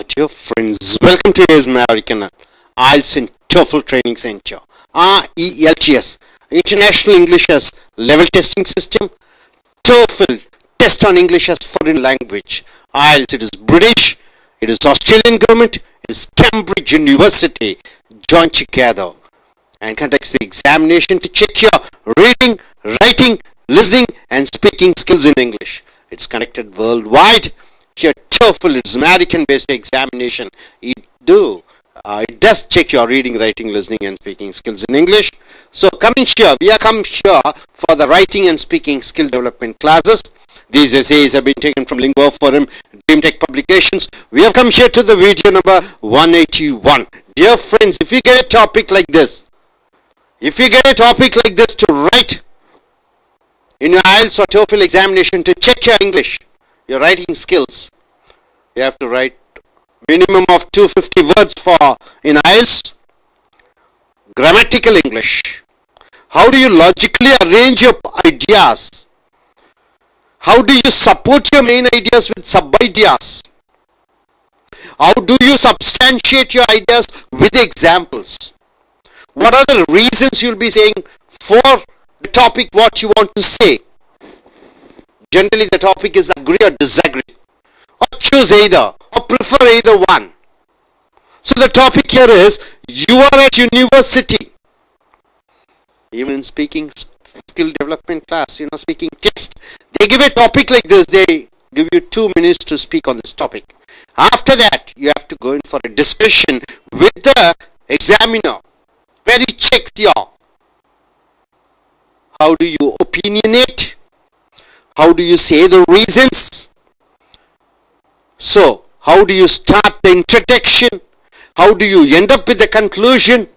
Dear friends, welcome to his American I.E.L.T.S and Toefl Training Center. I.E.L.T.S, International English as Level Testing System. Toefl, Test on English as Foreign Language. I.E.L.T.S, it is British, it is Australian government, it is Cambridge University, joined together and conducts the examination to check your reading, writing, listening and speaking skills in English. It's conducted worldwide. Here, Toefl is American-based examination. It does check your reading, writing, listening, and speaking skills in English. So, we are coming here for the writing and speaking skill development classes. These essays have been taken from Lingua Forum, Dream Tech Publications. We have come here to the video number 181. Dear friends, if you get a topic like this, to write in your I.E.L.T.S or Toefl examination to check your English, your writing skills, you have to write minimum of 250 words in I.E.L.T.S. Grammatical English. How do you logically arrange your ideas? How do you support your main ideas with sub-ideas? How do you substantiate your ideas with examples? What are the reasons you'll be saying for the topic what you want to say? Generally the topic is agree or disagree, or choose either, or prefer either one. So the topic here is, you are at university. Even in speaking skill development class, speaking test, they give a topic like this, they give you 2 minutes to speak on this topic. After that, you have to go in for a discussion with the examiner, where he checks how do you opinionate, how do you say the reasons? So, how do you start the introduction? How do you end up with the conclusion?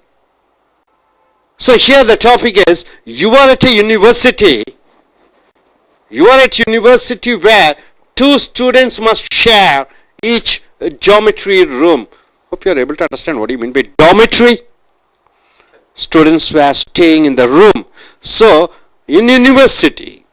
So here the topic is, you are at a university. You are at university where 2 students must share each dormitory room. Hope you are able to understand what do you mean by dormitory. Students were staying in the room. So, in university,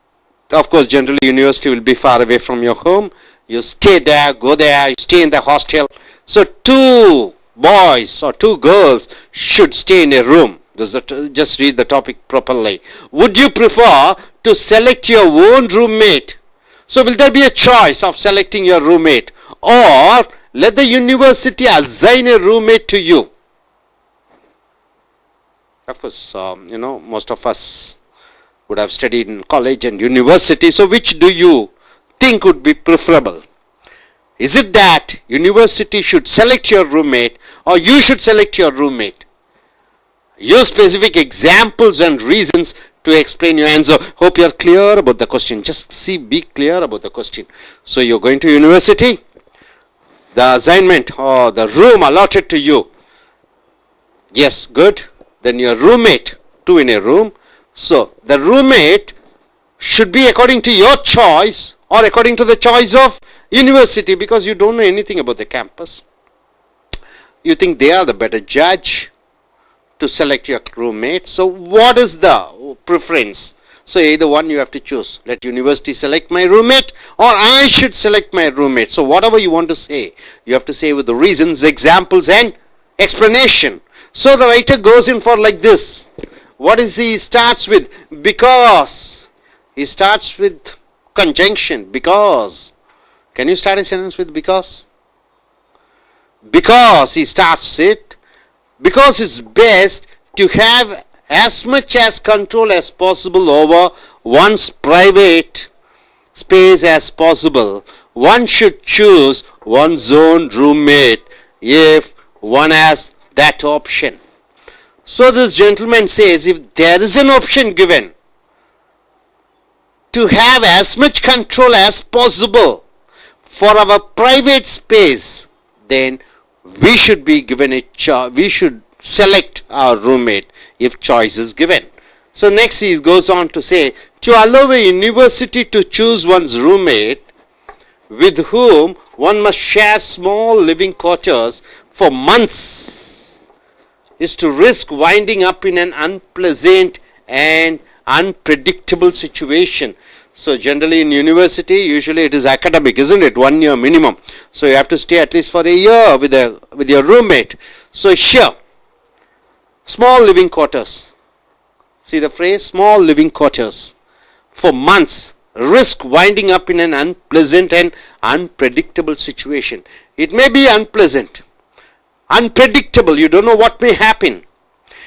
of course, generally university will be far away from your home. You stay there, go there, you stay in the hostel. So 2 boys or 2 girls should stay in a room. Just read the topic properly. Would you prefer to select your own roommate? So will there be a choice of selecting your roommate? Or let the university assign a roommate to you? Of course, most of us would have studied in college and university. So which do you think would be preferable? Is it that university should select your roommate or you should select your roommate? Use specific examples and reasons to explain your answer. Hope you are clear about the question. Be clear about the question. So you're going to university. The assignment or the room allotted to you. Yes, good. Then your roommate, 2 in a room. So the roommate should be according to your choice or according to the choice of university, because you don't know anything about the campus. You think they are the better judge to select your roommate. So what is the preference? So either one you have to choose. Let university select my roommate or I should select my roommate. So whatever you want to say, you have to say with the reasons, examples and explanation. So the writer goes in for like this. What is he starts with? Because. He starts with conjunction. Because. Can you start a sentence with because? Because he starts it. Because it's best to have as much as control as possible over one's private space as possible. One should choose one's own roommate if one has that option. So this gentleman says, if there is an option given to have as much control as possible for our private space, then we should be given a choice. We should select our roommate if choice is given. So next he goes on to say, to allow a university to choose one's roommate with whom one must share small living quarters for months is to risk winding up in an unpleasant and unpredictable situation. So generally in university, usually it is academic, isn't it? 1 year minimum. So you have to stay at least for a year with your roommate. So here, small living quarters. See the phrase, small living quarters. For months, risk winding up in an unpleasant and unpredictable situation. It may be unpleasant, unpredictable, you don't know what may happen.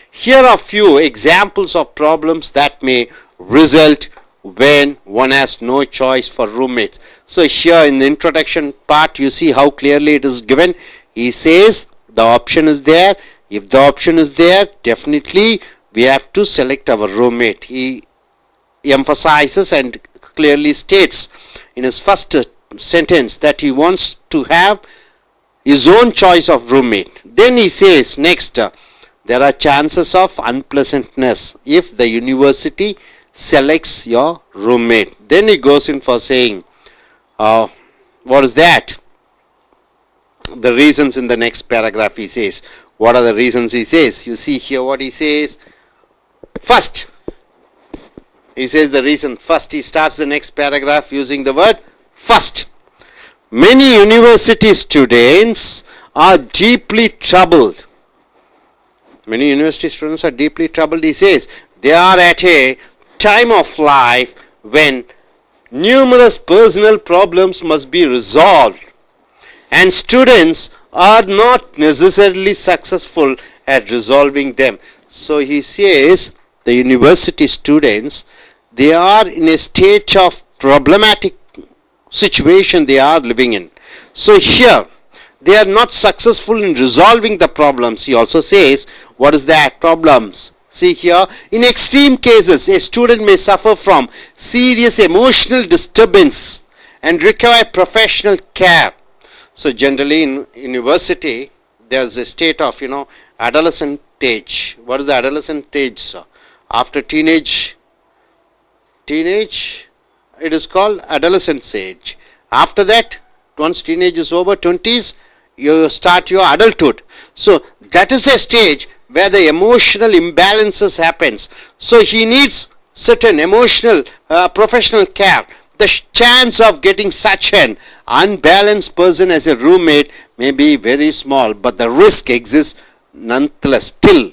Here are few examples of problems that may result when one has no choice for roommates. So here in the introduction part, you see how clearly it is given. He says the option is there. If the option is there, definitely we have to select our roommate. He emphasizes and clearly states in his first sentence that he wants to have his own choice of roommate. Then he says next, there are chances of unpleasantness if the university selects your roommate. Then he goes in for saying, what is that? The reasons in the next paragraph he says. What are the reasons he says? You see here what he says. First, he says the reason. First, he starts the next paragraph using the word first. Many university students are deeply troubled. Many university students are deeply troubled, he says. They are at a time of life when numerous personal problems must be resolved, and students are not necessarily successful at resolving them. So he says the university students, they are in a state of problematic situation they are living in. So here they are not successful in resolving the problems. He also says, what is that? Problems. See here, in extreme cases, a student may suffer from serious emotional disturbance and require professional care. So generally in university, there is a state of, adolescent age. What is the adolescent age, sir? After teenage, it is called adolescent age. After that, once teenage is over, 20s, you start your adulthood. So that is a stage where the emotional imbalances happens. So he needs certain emotional, professional care. The chance of getting such an unbalanced person as a roommate may be very small, but the risk exists nonetheless still.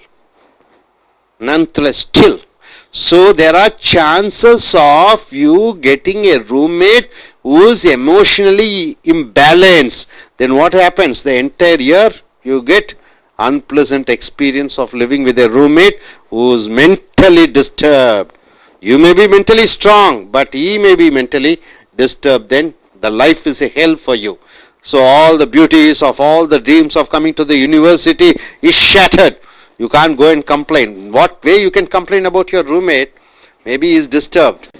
So there are chances of you getting a roommate who is emotionally imbalanced. Then what happens? The entire year you get unpleasant experience of living with a roommate who is mentally disturbed. You may be mentally strong, but he may be mentally disturbed. Then the life is a hell for you. So all the beauties of all the dreams of coming to the university is shattered. You can't go and complain. What way you can complain about your roommate? Maybe he is disturbed.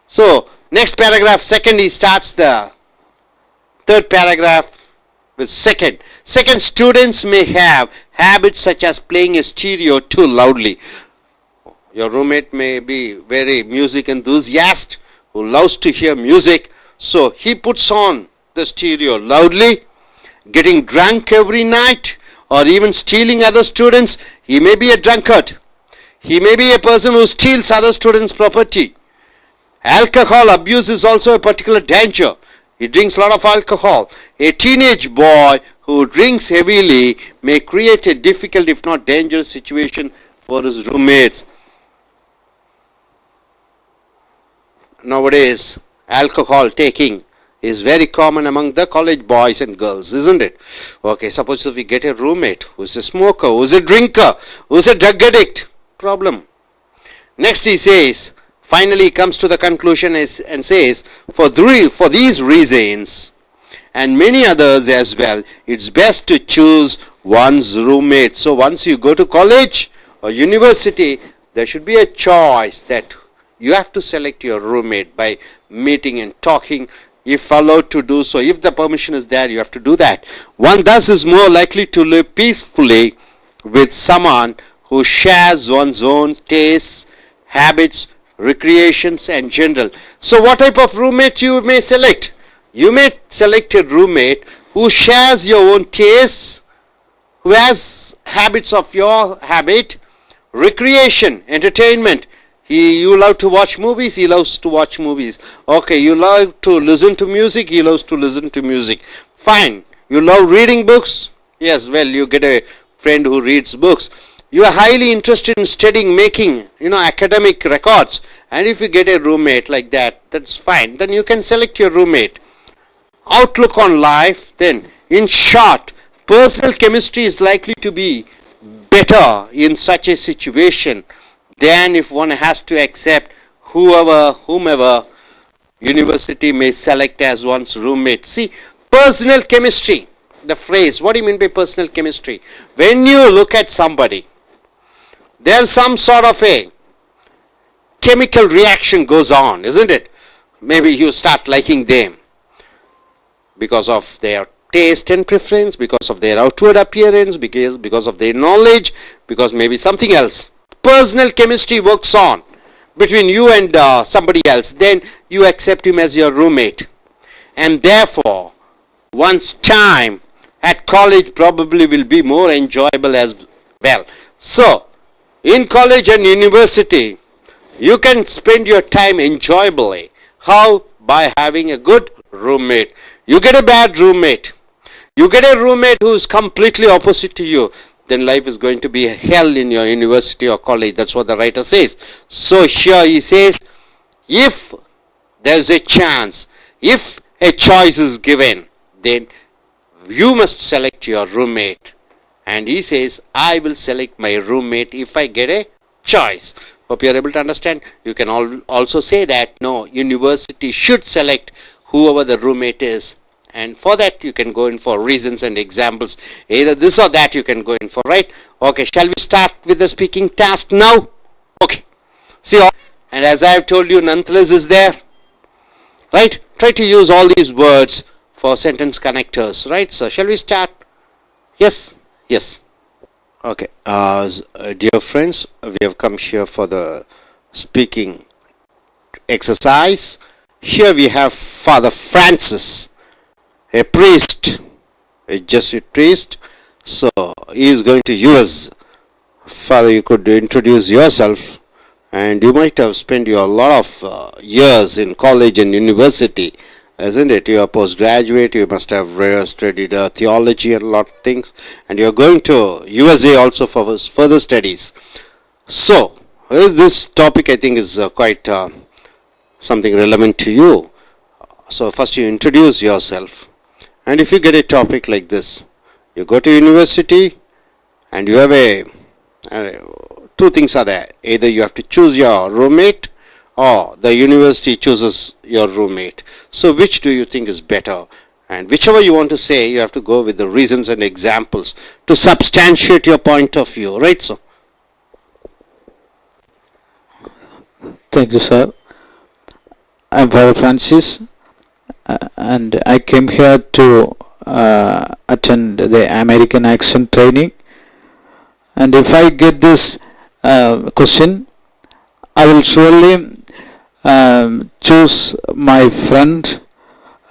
So next paragraph, second, he starts the third paragraph with second. Second, students may have habits such as playing a stereo too loudly. Your roommate may be very music enthusiast who loves to hear music. So he puts on the stereo loudly, getting drunk every night, or even stealing other students. He may be a drunkard. He may be a person who steals other students' property. Alcohol abuse is also a particular danger. He drinks a lot of alcohol. A teenage boy who drinks heavily may create a difficult, if not dangerous, situation for his roommates. Nowadays, alcohol taking is very common among the college boys and girls, isn't it? Okay, suppose if we get a roommate who is a smoker, who is a drinker, who is a drug addict, problem. Next he says, finally he comes to the conclusion and says, for these reasons and many others as well, it's best to choose one's roommate. So once you go to college or university, there should be a choice that you have to select your roommate by meeting and talking, if allowed to do so. If the permission is there, you have to do that. One thus is more likely to live peacefully with someone who shares one's own tastes, habits, recreations and general. So what type of roommate you may select? You may select a roommate who shares your own tastes, who has habits of your habit, recreation, entertainment. You love to watch movies, he loves to watch movies. Okay, you love to listen to music, he loves to listen to music. Fine. You love reading books? Yes, well, you get a friend who reads books. You are highly interested in studying, making, academic records. And if you get a roommate like that, that's fine. Then you can select your roommate. Outlook on life, then, in short, personal chemistry is likely to be better in such a situation than if one has to accept whomever university may select as one's roommate. See, personal chemistry, the phrase, what do you mean by personal chemistry? When you look at somebody, there's some sort of a chemical reaction goes on, isn't it? Maybe you start liking them because of their taste and preference, because of their outward appearance, because of their knowledge, because maybe something else. Personal chemistry works on between you and somebody else. Then you accept him as your roommate. And therefore, one's time at college probably will be more enjoyable as well. So, in college and university, you can spend your time enjoyably. How? By having a good roommate. You get a bad roommate. You get a roommate who is completely opposite to you. Then life is going to be hell in your university or college. That's what the writer says. So here he says, if there's a chance, if a choice is given, then you must select your roommate. And he says, I will select my roommate if I get a choice. Hope you are able to understand. You can also say that, no, university should select whoever the roommate is. And for that, you can go in for reasons and examples. Either this or that you can go in for, right? Okay, shall we start with the speaking task now? Okay. See, and as I have told you, nonetheless is there. Right? Try to use all these words for sentence connectors, right? So, shall we start? Yes? Yes. Okay. Dear friends, we have come here for the speaking exercise. Here we have Father Francis, a priest, a Jesuit priest. So he is going to use. Father, you could introduce yourself, and you might have spent your lot of years in college and university, isn't it? You are postgraduate, you must have studied theology and a lot of things, and you are going to USA also for further studies. So this topic I think is quite something relevant to you. So first you introduce yourself. And if you get a topic like this, you go to university and you have two things are there. Either you have to choose your roommate or the university chooses your roommate. So which do you think is better? And whichever you want to say, you have to go with the reasons and examples to substantiate your point of view. Right, so? Thank you, sir. I'm Father Francis. And I came here to attend the American accent training. And if I get this question, I will surely choose my friend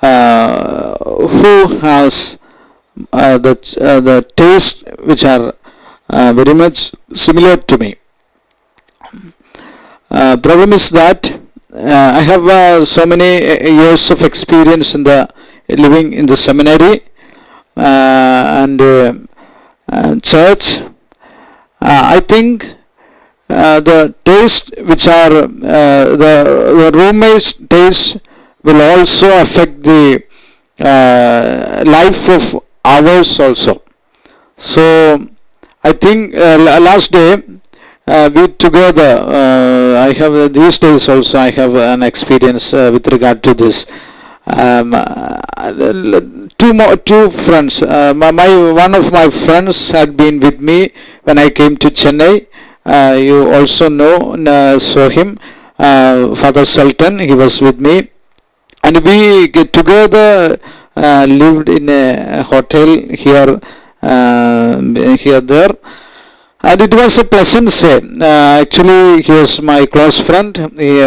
who has the taste which are very much similar to me. Problem is that I have so many years of experience in the living in the seminary and church. I think the taste which are the roommates' taste will also affect the life of ours also. So I think last day we together, I have these days also I have an experience with regard to this. Two friends. One of my friends had been with me when I came to Chennai. You also saw him, Father Sultan. He was with me, and we get together lived in a hotel here, there. And it was a pleasant stay. Actually, he was my close friend. He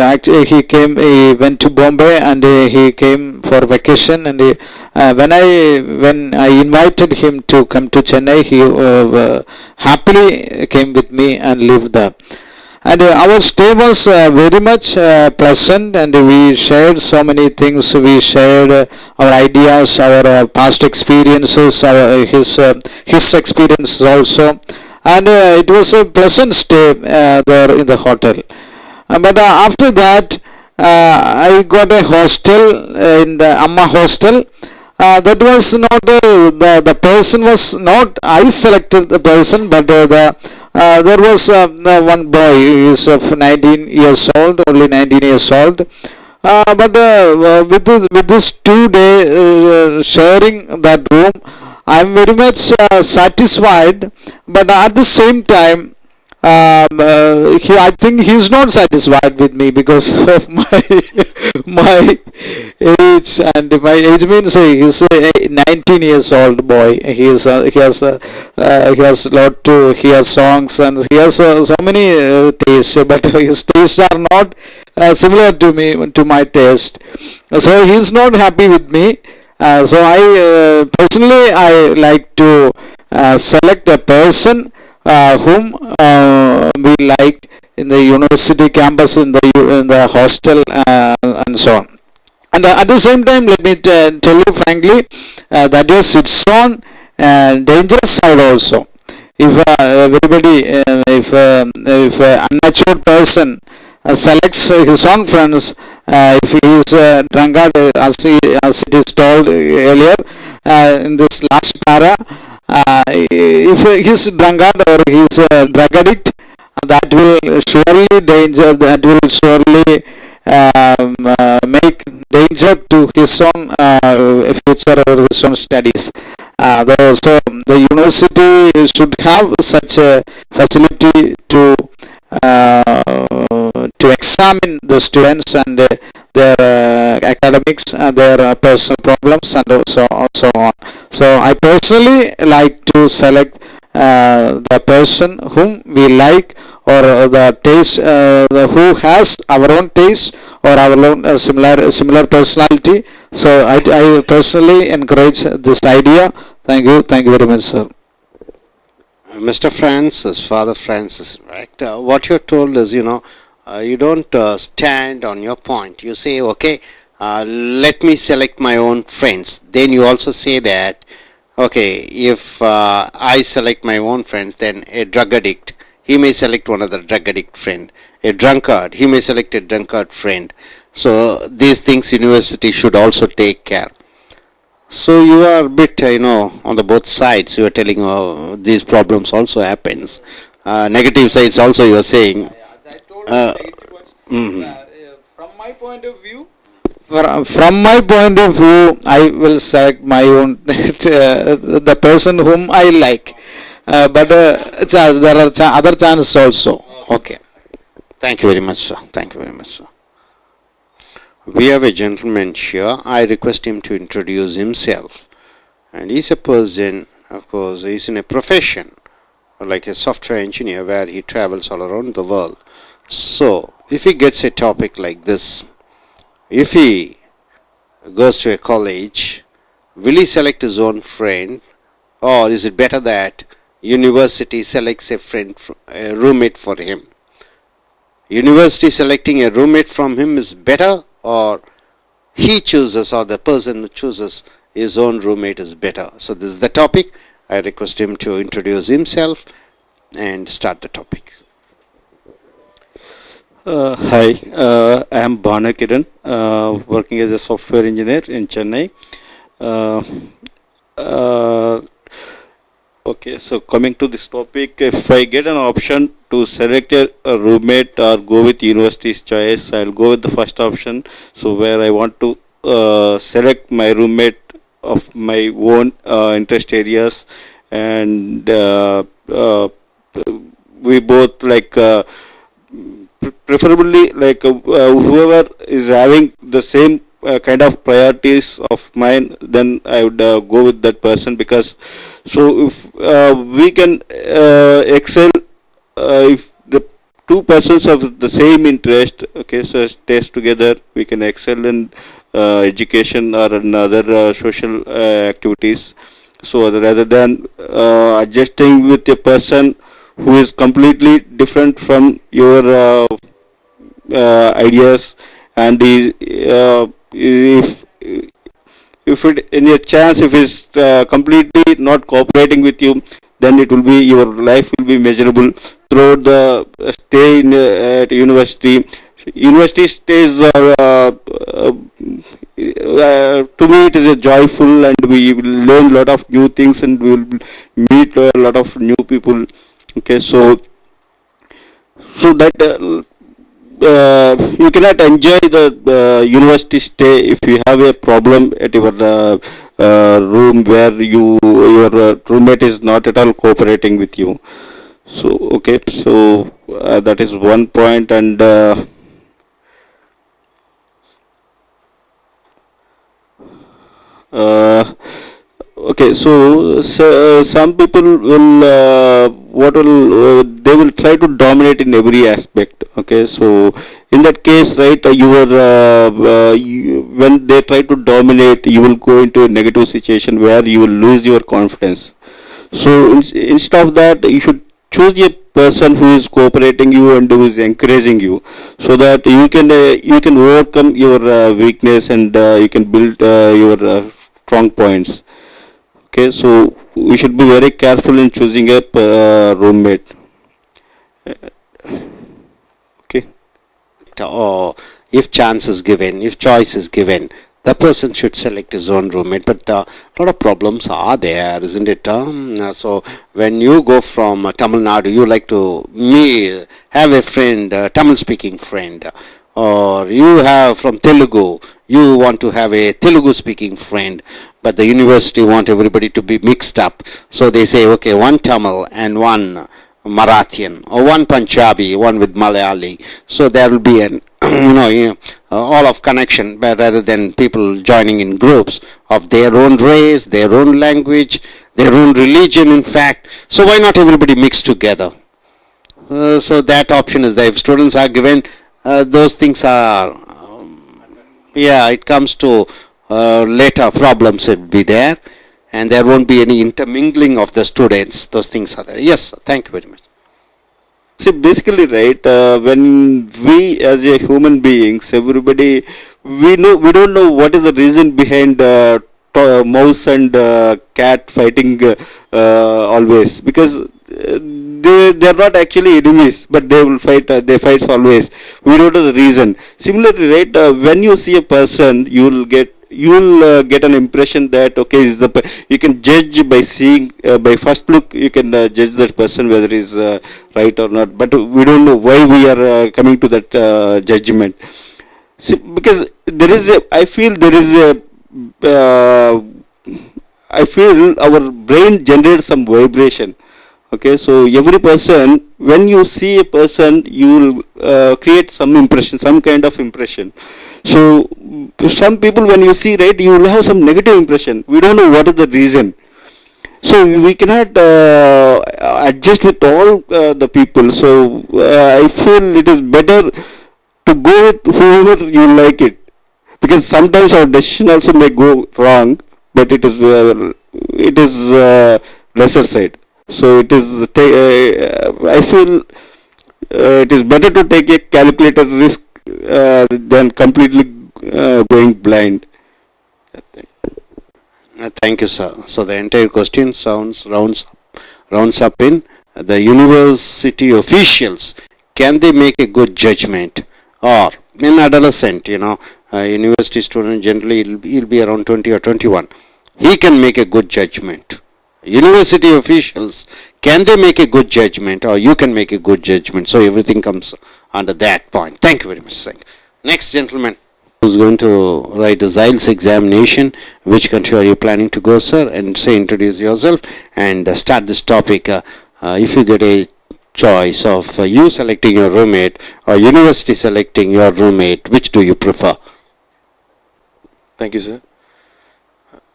went to Bombay and he came for vacation. And when I invited him to come to Chennai, he happily came with me and lived there. And our stay was very much pleasant, and we shared so many things. We shared our ideas, our past experiences, his experiences also, and it was a pleasant stay there in the hotel. But after that, I got a hostel in the Amma hostel. That was not the person was not I selected the person, but there was one boy who is of 19 years old, only 19 years old. But with this 2 day sharing that room, I am very much satisfied. But at the same time, I think he is not satisfied with me because of my age, and my age means he is a 19 years old boy. He has lot to hear songs, and he has so many tastes, but his tastes are not similar to me, to my taste. So he is not happy with me. So I personally I like to select a person whom we like in the university campus, in the hostel, and so on. And at the same time, let me tell you frankly, that is its own dangerous side also. If everybody, if an unnatural person selects his own friends, if he is drunkard, as it is told earlier in this last para, if he is drunkard or he is a drug addict, that will surely make danger to his own future or his own studies. So the university should have such a facility to examine the students and their academics, their personal problems, and so on. So I personally like to select the person whom we like, or the taste, who has our own taste or our own similar personality. So I personally encourage this idea. Thank you very much, sir. Mr. Francis, Father Francis, right? What you're told is, you don't stand on your point. You say, okay, let me select my own friends. Then you also say that, okay, if I select my own friends, then a drug addict, he may select one other drug addict friend. A drunkard, he may select a drunkard friend. So these things university should also take care. So you are a bit, on the both sides. You are telling these problems also happens. Negative sides also you are saying. I told From my point of view, I will select my own the person whom I like. But there are other chances also. Okay. Thank you very much, sir. Thank you very much, sir. We have a gentleman here. I request him to introduce himself. And he's a person, of course, he's in a profession like a software engineer where he travels all around the world. So, if he gets a topic like this, if he goes to a college, will he select his own friend, or is it better that university selects a roommate for him? University selecting a roommate from him is better, or he chooses, or the person who chooses his own roommate is better? So this is the topic. I request him to introduce himself and start the topic. Hi, I am Bhana Kiran, working as a software engineer in Chennai. Okay, so coming to this topic, if I get an option to select a roommate or go with university's choice, I'll go with the first option. So where I want to select my roommate of my own interest areas, and we both like preferably like whoever is having the same kind of priorities of mine, then I would go with that person, because so if we can excel if the two persons have the same interest, okay, so stays together, we can excel in education or in other social activities. So rather than adjusting with a person who is completely different from your ideas, and if it any chance if is completely not cooperating with you, then it will be your life will be miserable throughout the stay in at university. University stays to me it is a joyful, and we will learn a lot of new things, and we will meet a lot of new people. Okay, so that you cannot enjoy the university stay if you have a problem at your room where your roommate is not at all cooperating with you. So okay, so that is one point. And okay, so some people will what will they will try to dominate in every aspect. Okay, so in that case, right, when they try to dominate, you will go into a negative situation where you will lose your confidence. So instead of that, you should choose a person who is cooperating you and who is encouraging you, so that you can overcome your weakness, and you can build your strong points. Okay, so we should be very careful in choosing a roommate. Okay. Or if chance is given, if choice is given, the person should select his own roommate. But a lot of problems are there, isn't it? So when you go from Tamil Nadu, you like to have a friend, Tamil speaking friend, or you have from Telugu, you want to have a Telugu speaking friend, but the university want everybody to be mixed up. So they say, okay, one Tamil and one Marathian, or one Punjabi, one with Malayali. So there will be an all of connection, but rather than people joining in groups of their own race, their own language, their own religion, in fact. So why not everybody mix together? So that option is there. If students are given, those things are, it comes to later problems will be there, and there won't be any intermingling of the students. Those things are there. Yes, thank you very much. See, basically, right, when we as a human beings, everybody, we don't know what is the reason behind mouse and cat fighting always, because they are not actually enemies, but they will fight. They fight always. We don't know the reason. Similarly, right, when you see a person, you will get an impression that okay, you can judge by seeing by first look. You can judge that person whether he is right or not, but we don't know why we are coming to that judgment. See, because I feel our brain generates some vibration. Okay, so every person, when you see a person, you will create some impression, some kind of impression. So some people, when you see, right, you will have some negative impression. We don't know what is the reason. So we cannot adjust with all the people. So I feel it is better to go with whoever you like it, because sometimes our decision also may go wrong, but it is lesser side. So it is. I feel it is better to take a calculated risk than completely going blind. Thank you, sir. So the entire question rounds up in the university officials. Can they make a good judgment? Or in adolescent, university student generally he'll be around 20 or 21. He can make a good judgment. University officials, can they make a good judgment, or you can make a good judgment? So everything comes under that point. Thank you very much. Thank you. Next gentleman who's going to write the I.E.L.T.S examination. Which country are you planning to go, sir? And say, introduce yourself and start this topic. If you get a choice of you selecting your roommate or university selecting your roommate, which do you prefer? Thank you, sir.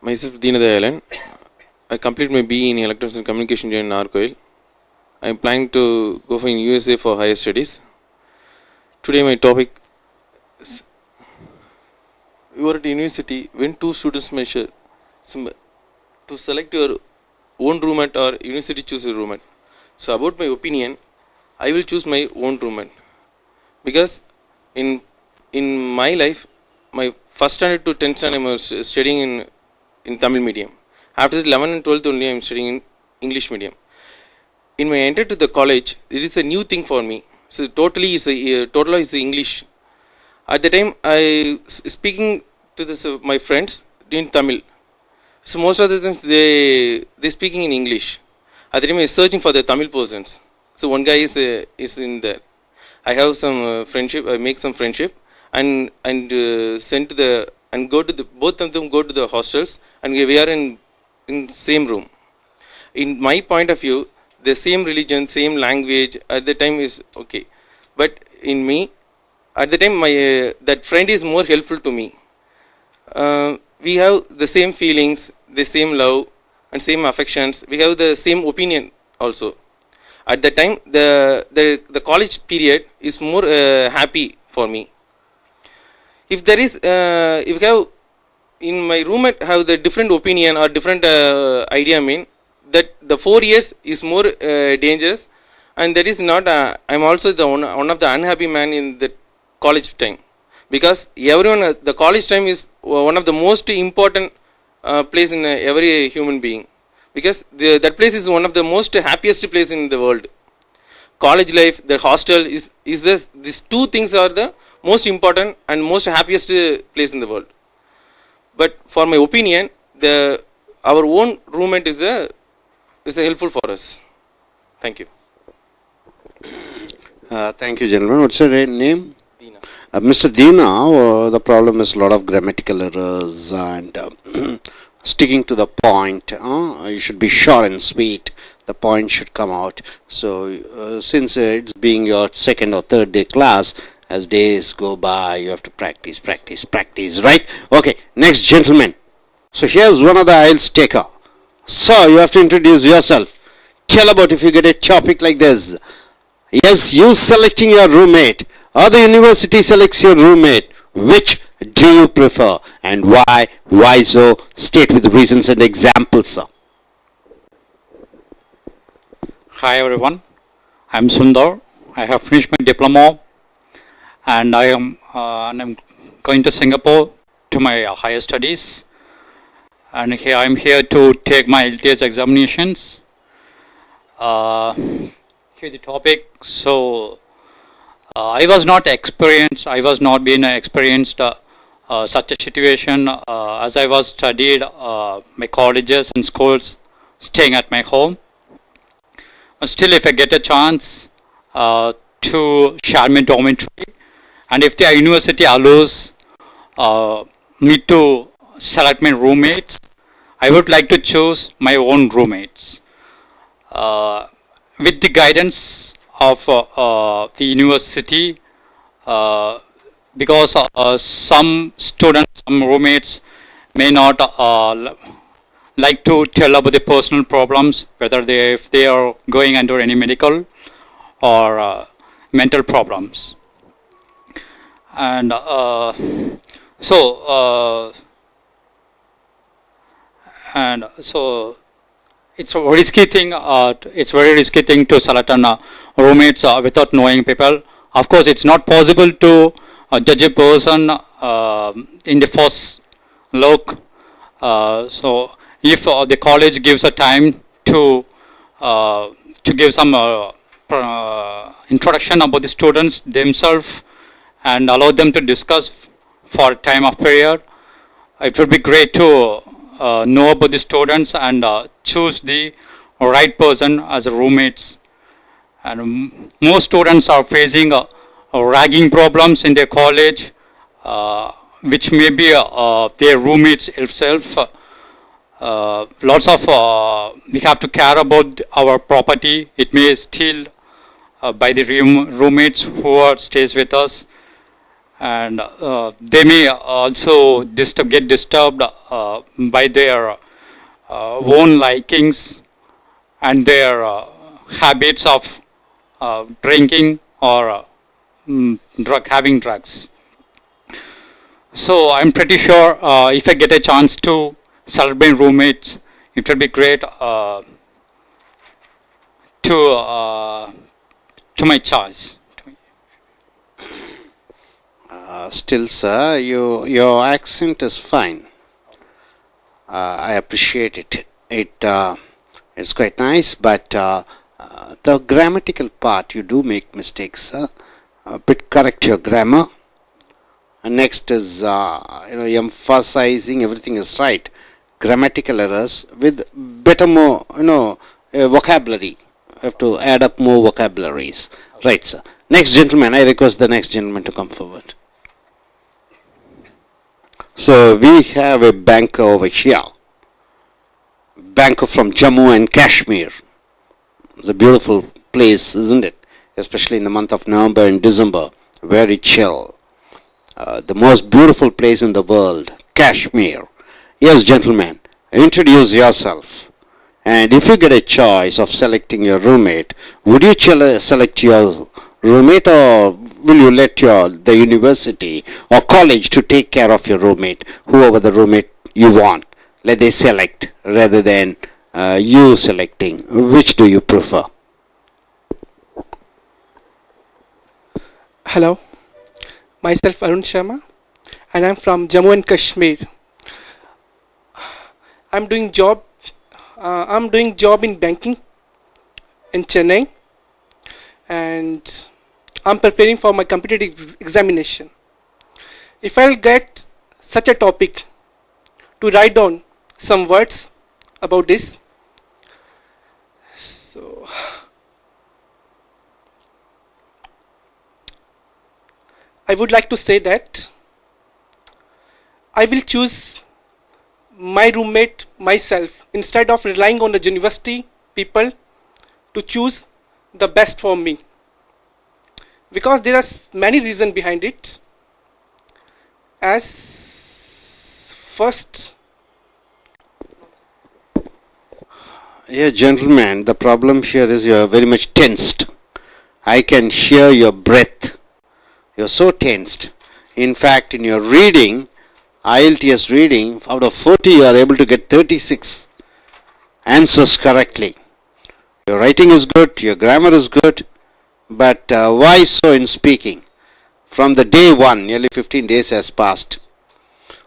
Myself, Deenadayalan. I completed my BE in Electronics and Communication in I.E.L.T.S. I am planning to go for in USA for higher studies. Today my topic is, you are at university when two students measure to select your own roommate or university choose your roommate. So about my opinion, I will choose my own roommate, because in my life, my first standard to 10th standard I was studying in Tamil medium. After that 11 and 12th only I am studying in English medium. In my entry to the college, it is a new thing for me. So totally is English. At the time I speaking to this my friends in Tamil. So most of the times they speaking in English. At the time I was searching for the Tamil persons. So one guy is in there. I have some friendship. I make some friendship and send to the and go to the both of them go to the hostels, and we are in same room. In my point of view, the same religion, same language at the time is okay, but in me, at the time my that friend is more helpful to me. We have the same feelings, the same love and same affections. We have the same opinion also. At that time, the college period is more happy for me. If there is, if I have in my roommate have the different opinion or different idea, I mean that the 4 years is more dangerous, and that is not. I'm also the one of the unhappy man in the college time, because everyone the college time is one of the most important place in every human being, because that place is one of the most happiest place in the world. College life, the hostel is this. These two things are the most important and most happiest place in the world. But for my opinion, our own roommate is helpful for us. Thank you. Thank you, gentlemen. What's your name? Deena. Mr. Deena, the problem is a lot of grammatical errors and sticking to the point. You should be short and sweet. The point should come out. So, since it's being your second or third day class, as days go by, you have to practice, right? Okay, next gentleman. So here's one of the I.E.L.T.S taker. So you have to introduce yourself. Tell about if you get a topic like this. Yes, you selecting your roommate, or the university selects your roommate. Which do you prefer, and why? Why so? State with reasons and examples, sir. Hi everyone, I'm Sundar. I have finished my diploma, and I'm going to Singapore to my higher studies, and here I'm here to take my I.E.L.T.S examinations. Here's the topic. So I was not being experienced such a situation as I was studied my colleges and schools staying at my home. Still, if I get a chance to share my dormitory, and if the university allows me to select my roommates, I would like to choose my own roommates. With the guidance of the university, because some students, some roommates may not like to tell about the personal problems, whether if they are going under any medical or mental problems. And so it's a risky thing. It's very risky thing to select an roommates without knowing people. Of course, it's not possible to judge a person in the first look. So if the college gives a time to give some introduction about the students themselves and allow them to discuss for a time of period, it would be great to know about the students and choose the right person as a roommates. And most students are facing ragging problems in their college, which may be their roommates itself. Lots of we have to care about our property. It may steal by the roommates who stays with us, and they may also get disturbed by their own likings and their habits of drinking or having drugs. So I'm pretty sure if I get a chance to select my roommates, it will be great to my choice. Still, sir, your accent is fine. I appreciate it. It's quite nice, but the grammatical part, you do make mistakes, sir. A bit correct your grammar. And next is, emphasizing everything is right. Grammatical errors with better more, vocabulary. You have to add up more vocabularies. Right, sir. Next gentleman, I request the next gentleman to come forward. So we have a banker over here. Banker from Jammu and Kashmir. It's a beautiful place, isn't it? Especially in the month of November and December. Very chill. The most beautiful place in the world, Kashmir. Yes, gentlemen, introduce yourself. And if you get a choice of selecting your roommate, would you select your roommate, or will you let the university or college to take care of your roommate, whoever the roommate you want? Let they select rather than you selecting. Which do you prefer? Hello, myself Arun Sharma, and I'm from Jammu and Kashmir. I'm doing job in banking in Chennai, and I'm preparing for my competitive examination. If I'll get such a topic to write down some words about this, so I would like to say that I will choose my roommate myself instead of relying on the university people to choose the best for me, because there are many reasons behind it. As first, Yeah, gentlemen, the problem here is you are very much tensed. I can hear your breath. You're so tensed. In fact, in your reading, I.E.L.T.S reading, out of 40 you are able to get 36 answers correctly. Your writing is good, your grammar is good, but why so in speaking? From the day one, nearly 15 days has passed.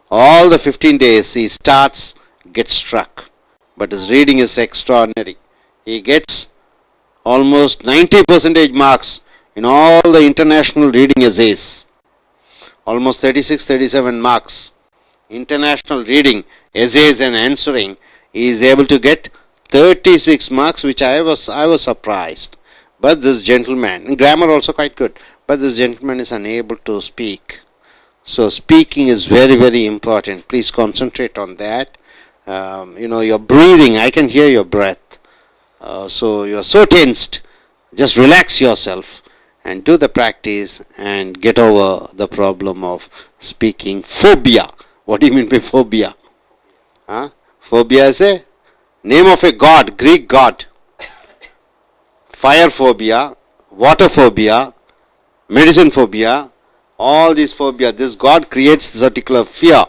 All the 15 days he starts, gets struck. But his reading is extraordinary. He gets almost 90% marks in all the international reading essays. Almost 36-37 marks. International reading, essays and answering, he is able to get 36 marks, which I was surprised. But this gentleman, grammar also quite good, but this gentleman is unable to speak. So speaking is very, very important. Please concentrate on that. Your breathing, I can hear your breath. So you are so tensed. Just relax yourself and do the practice and get over the problem of speaking phobia. What do you mean by phobia? Phobia is a name of a god, Greek god. Fire phobia, water phobia, medicine phobia, all these phobia. This god creates this particular fear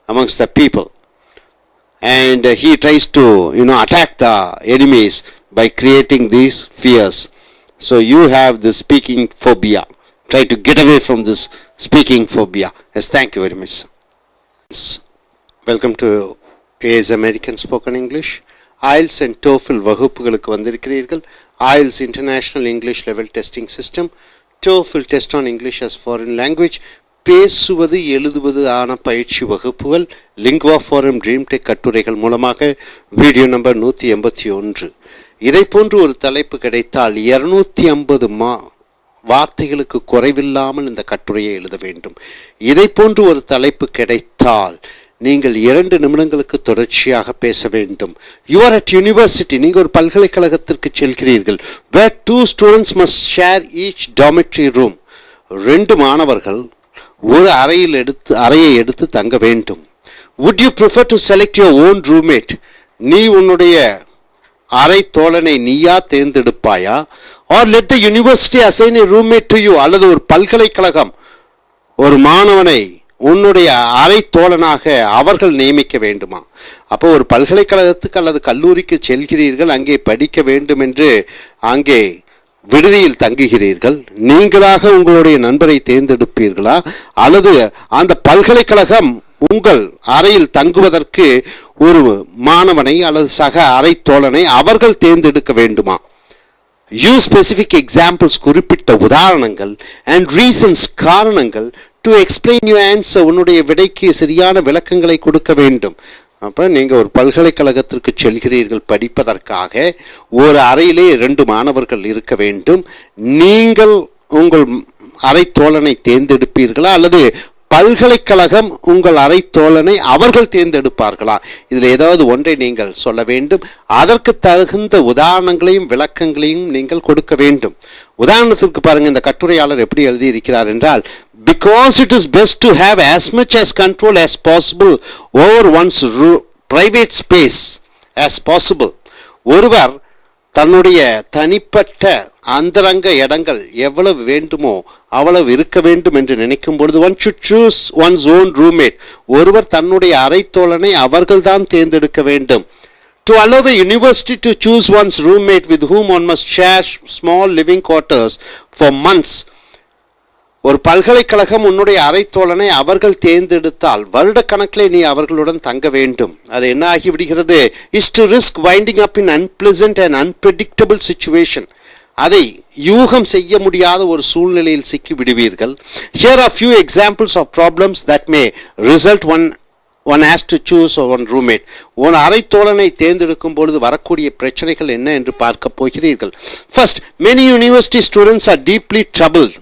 amongst the people. And he tries to, attack the enemies by creating these fears. So you have the speaking phobia. Try to get away from this speaking phobia. Yes, thank you very much, sir. Welcome to AS American Spoken English. I.E.L.T.S and Toefl வகுப்புகளுக்கு வந்திருக்கிறீர்கள். I.E.L.T.S International English Level Testing System. Toefl Test on English as Foreign Language. பேசுவது எழுதுவது ஆன பயிற்சி வகுப்புகள் lingua forum dream tech கட்டுரைகள் மூலமாக video number 181. இதை போன்று ஒரு தலைப்பு கிடைத்தால் 250 வார்த்தைகளுக்கு குறைவில்லாமல் இந்த கட்டுரையை எழுத வேண்டும். இதை போன்று ஒரு தலைப்பு கிடைத்தால் நீங்கள் 2 நிமிடங்களுக்கு தொடர்ச்சியாக பேச வேண்டும். You are at university. நீங்கள் ஒரு பல்கலைக்கழகத்திற்கு செல்கிறீர்கள். Where 2 students must share each dormitory room. 2 மாணவர்கள் ஒரு அறையை எடுத்து தங்க வேண்டும். Would you prefer to select your own roommate? நீ உன்னுடைய அறை தோழனை நீயா தேர்ந்தெடுப்பாயா? Or let the university assign a roommate to you? அல்லது ஒரு பல்கலைக்கழகம் ஒரு மாணவனை உன்னுடைய அரை தோழனாக அவர்கள் நியமிக்க வேண்டுமா? அப்போ ஒரு பல்கலைக்கழகத்துக்கு அல்லது கல்லூரிக்கு செல்கிறீர்கள், அங்கே படிக்க வேண்டும் என்று அங்கே விடுதியில் தங்குகிறீர்கள். நீங்களாக உங்களுடைய நண்பரை தேர்ந்தெடுப்பீர்களா, அல்லது அந்த பல்கலைக்கழகம் உங்கள் அறையில் தங்குவதற்கு ஒரு மாணவனை அல்லது சக அறை தோழனை அவர்கள் தேர்ந்தெடுக்க வேண்டுமா? யூஸ் ஸ்பெசிபிக் எக்ஸாம்பிள்ஸ், குறிப்பிட்ட உதாரணங்கள், அண்ட் ரீசன்ஸ், காரணங்கள், டு எக்ஸ்பிளைன் யூ ஆன்சர், உன்னுடைய விடைக்கு சரியான விளக்கங்களை கொடுக்க வேண்டும். அப்போ நீங்கள் ஒரு பல்கலைக்கழகத்திற்கு செல்கிறீர்கள் படிப்பதற்காக, ஒரு அறையிலே 2 மாணவர்கள் இருக்க வேண்டும். நீங்கள் உங்கள் அறை தோழனை தேர்ந்தெடுப்பீர்களா, அல்லது பல்கலைக்கழகம் உங்கள் அறை தோழனை அவர்கள் தேர்ந்தெடுப்பார்களா? இதில் ஏதாவது ஒன்றை நீங்கள் சொல்ல வேண்டும். அதற்கு தகுந்த உதாரணங்களையும் விளக்கங்களையும் நீங்கள் கொடுக்க வேண்டும். உதாரணத்திற்கு பாருங்கள், இந்த கட்டுரையாளர் எப்படி எழுதியிருக்கிறார் என்றால், because it is best to have as much as control as possible over one's private space as possible. ஒருவர் தன்னுடைய தனிப்பட்ட அந்தரங்க இடங்கள் எவ்வளவு வேண்டுமோ அவ்வளவு இருக்க வேண்டும் என்று நினைக்கும் பொழுது one should choose one's own roommate. ஒருவர் தன்னுடைய அறை தோழனை அவர்கள்தான் தேர்ந்தெடுக்க வேண்டும். To allow a university to choose one's roommate with whom one must share small living quarters for months. ஒரு பல்கலைக்கழகம் உன்னுடைய அறை தோழனை அவர்கள் தேர்ந்தெடுத்தால் வருட கணக்கிலே நீ அவர்களுடன் தங்க வேண்டும். அது என்ன ஆகிவிடுகிறது? is to risk winding up in unpleasant and unpredictable situation. அதை யூகம் செய்ய முடியாத ஒரு சூழ்நிலையில் சிக்கி விடுவீர்கள். Here are few examples of problems that may result one has to choose one roommate. உன் அறை தோழனை தேர்ந்தெடுக்கும் பொழுது வரக்கூடிய பிரச்சனைகள் என்ன என்று பார்க்க போகிறீர்கள். First, many university students are deeply troubled.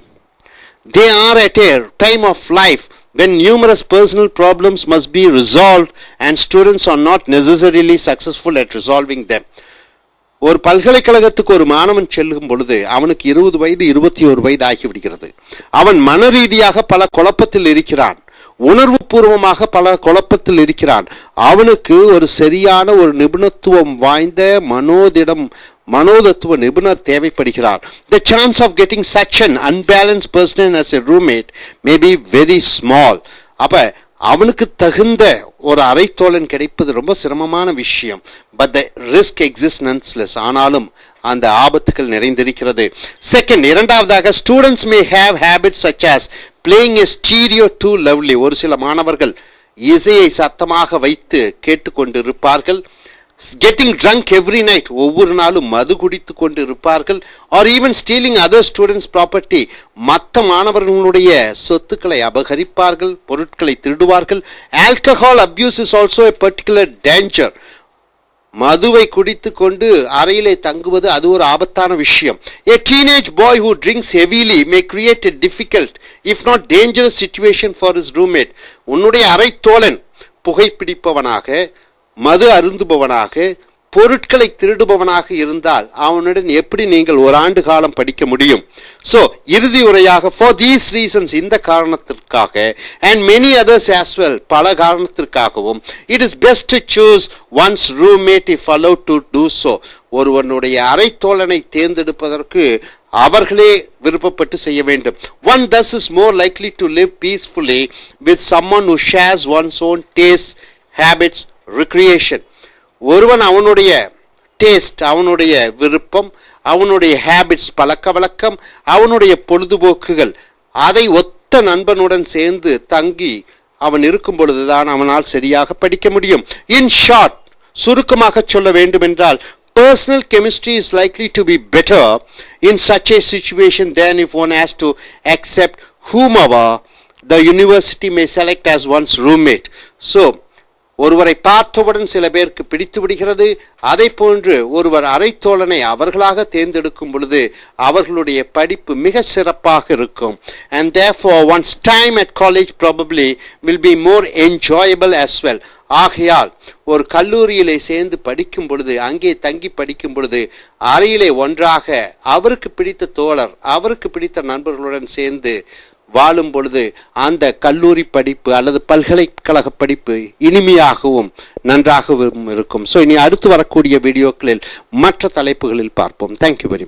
They are at a time of life when numerous personal problems must be resolved and students are not necessarily successful at resolving them. ஒரு பல்கலைக்கழகத்துக்கு ஒரு மாணவன் செல்லும் பொழுது அவனுக்கு 20 வயது 21 வயது ஆகிவிடுகிறது. அவன் மன ரீதியாக பல குழப்பத்தில் இருக்கிறான், உணர்வு பூர்வமாக பல குழப்பத்தில் இருக்கிறான். அவனுக்கு ஒரு சரியான ஒரு நிபுணத்துவம் வாய்ந்த மனோதத்துவ நிபுணர் தேவைப்படுகிறார். The chance of getting such an unbalanced person as a roommate may be very small. அப்ப அவனுக்கு தகுந்த ஒரு அறை தோழன் கிடைப்பது ரொம்ப சிரமமான விஷயம். But the risk exists nonetheless. ஆனாலும் அந்த ஆபத்துகள் நிறைந்திருக்கிறது. செகண்ட், இரண்டாவதாக, students may have habits such as playing a stereo too loudly. ஒரு சில மாணவர்கள் இசையை சத்தமாக வைத்து கேட்டுக்கொண்டு இருப்பார்கள். Getting drunk every night, ஒவ்வொரு நாளும் மது குடித்து கொண்டு இருப்பார்கள். or even stealing other students property, மற்ற மாணவர்களுடைய சொத்துக்களை அபகரிப்பார்கள், பொருட்களை திருடுவார்கள். alcohol abuse is also a particular danger. மதுவை குடித்து கொண்டு அறையிலே தங்குவது அது ஒரு ஆபத்தான விஷயம். A teenage boy who drinks heavily may create a difficult if not dangerous situation for his roommate. உன்னுடைய அறை தோழன் புகைப்பிடிப்பவனாக, மது அருந்துபவனாக, பொருட்களை திருடுபவனாக இருந்தால் அவனுடன் எப்படி நீங்கள் ஒரு ஆண்டு காலம் படிக்க முடியும்? ஸோ இறுதி உரையாக, for these reasons, இந்த காரணத்திற்காக, and many others as well, பல காரணத்திற்காகவும், it is best to choose one's roommate if allowed to do so. ஒருவனுடைய அறை தோழனை தேர்ந்தெடுப்பதற்கு அவர்களே விருப்பப்பட்டு செய்ய வேண்டும். One thus is more likely to live peacefully with someone who shares one's own tastes, habits, recreation. ஒருவன் அவனுடைய டேஸ்ட், அவனுடைய விருப்பம், அவனுடைய ஹேபிட்ஸ், பழக்க வழக்கம், அவனுடைய பொழுதுபோக்குகள், அதை ஒத்த நண்பனுடன் சேர்ந்து தங்கி அவன் இருக்கும் பொழுதுதான் அவனால் சரியாக படிக்க முடியும். இன் ஷார்ட், சுருக்கமாக சொல்ல வேண்டும் என்றால், personal chemistry is likely to be better in such a situation than if one has to accept whomever the university may select as one's roommate. So ஒருவரை பார்த்தவுடன் சில பேருக்கு பிடித்து விடுகிறது. அதை போன்று ஒருவர் அறை தோழனை அவர்களாக தேர்ந்தெடுக்கும் பொழுது அவர்களுடைய படிப்பு மிக சிறப்பாக இருக்கும். And therefore one's time at college probably will be more enjoyable as well. ஆகையால் ஒரு கல்லூரியிலே சேர்ந்து படிக்கும் பொழுது, அங்கே தங்கி படிக்கும் பொழுது, அறையிலே ஒன்றாக அவருக்கு பிடித்த தோழர், அவருக்கு பிடித்த நண்பர்களுடன் சேர்ந்து வாழும் பொழுது அந்த கல்லூரி படிப்பு அல்லது பல்கலைக்கழக படிப்பு இனிமையாகவும் நன்றாகவும் இருக்கும். ஸோ இனி அடுத்து வரக்கூடிய வீடியோக்களில் மற்ற தலைப்புகளில் பார்ப்போம். Thank you very much.